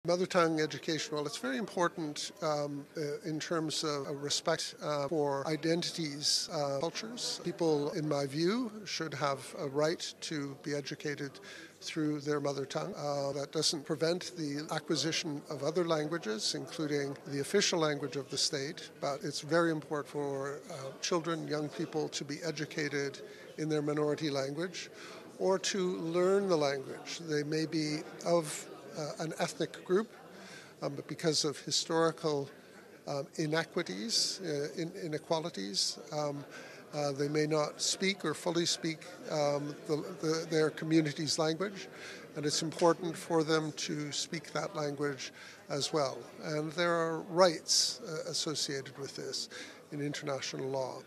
Mother tongue education, well, it's very important in terms of respect for identities, cultures. People, in my view, should have a right to be educated through their mother tongue. That doesn't prevent the acquisition of other languages, including the official language of the state, but it's very important for children, young people, to be educated in their minority language or to learn the language. They may be of an ethnic group, but because of historical inequities, inequalities, they may not speak or fully speak their community's language, and it's important for them to speak that language as well. And there are rights associated with this in international law.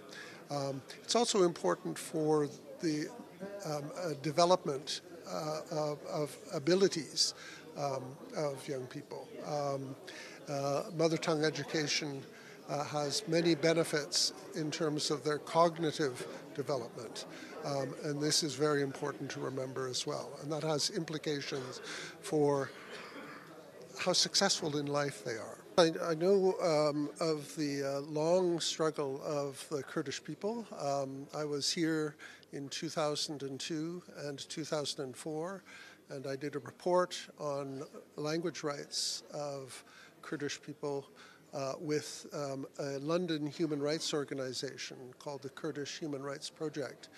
It's also important for the development of abilities of young people. Mother tongue education has many benefits in terms of their cognitive development, and this is very important to remember as well. And that has implications for how successful in life they are. I know of the long struggle of the Kurdish people. I was here in 2002 and 2004, and I did a report on language rights of Kurdish people with a London human rights organization called the Kurdish Human Rights Project.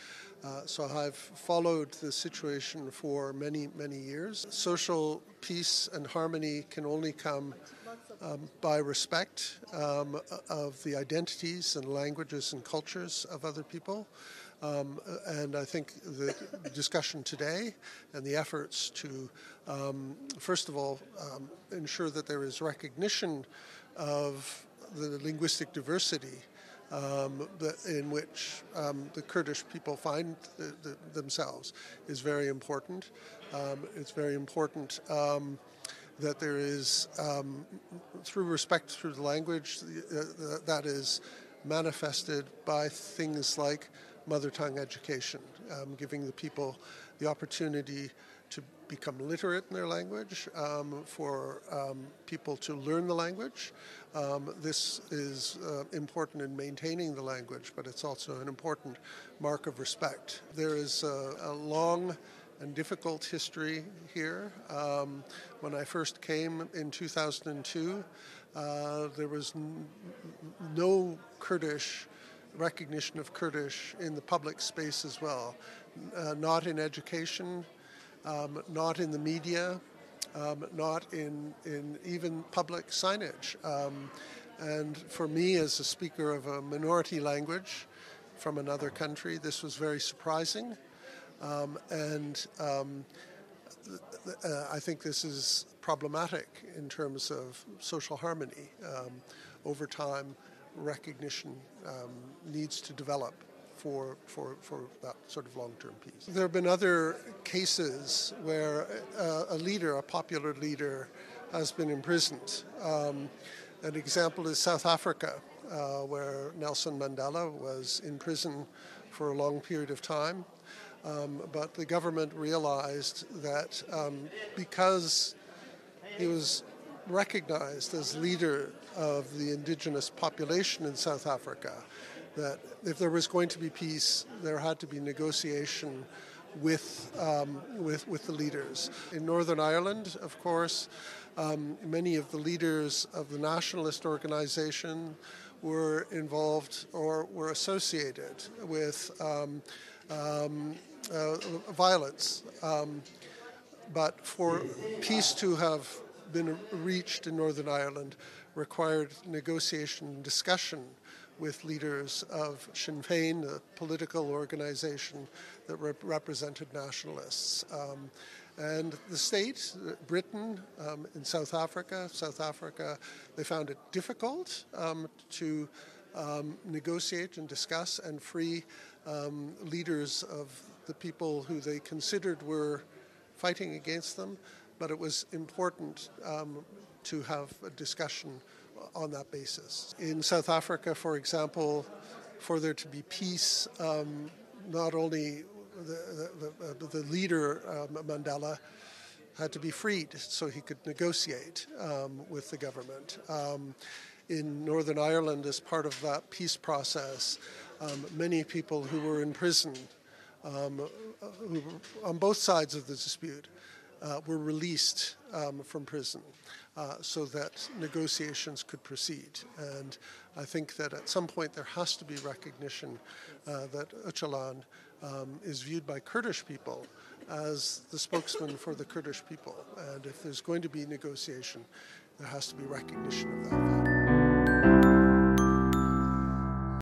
So I've followed the situation for many, many years. Social peace and harmony can only come by respect of the identities and languages and cultures of other people. And I think the discussion today and the efforts to, first of all, ensure that there is recognition of the linguistic diversity in which the Kurdish people find themselves is very important. It's very important that there is, through respect through the language, that is manifested by things like mother tongue education, giving the people the opportunity to become literate in their language, for people to learn the language. This is important in maintaining the language, but it's also an important mark of respect. There is a long and difficult history here. When I first came in 2002, there was no Kurdish recognition of Kurdish in the public space as well, not in education, not in the media, not in even public signage. And for me, as a speaker of a minority language from another country, this was very surprising. And I think this is problematic in terms of social harmony. Over time, recognition needs to develop for that sort of long-term peace. There have been other cases where a leader, a popular leader, has been imprisoned. An example is South Africa, where Nelson Mandela was in prison for a long period of time. But the government realized that because he was recognized as leader of the indigenous population in South Africa, that if there was going to be peace, there had to be negotiation with the leaders. In Northern Ireland, of course, many of the leaders of the nationalist organization were involved or were associated with violence. But for peace to have been reached in Northern Ireland required negotiation and discussion with leaders of Sinn Féin, a political organization that represented nationalists. And the state, Britain, in South Africa, they found it difficult to negotiate and discuss and free leaders of the people who they considered were fighting against them, but it was important to have a discussion on that basis. In South Africa, for example, for there to be peace, not only the leader, Mandela, had to be freed so he could negotiate with the government. In Northern Ireland, as part of that peace process, many people who were in prison, who were on both sides of the dispute, were released from prison so that negotiations could proceed. And I think that at some point there has to be recognition that Öcalan is viewed by Kurdish people as the spokesman for the Kurdish people. And if there's going to be negotiation, there has to be recognition of that fact.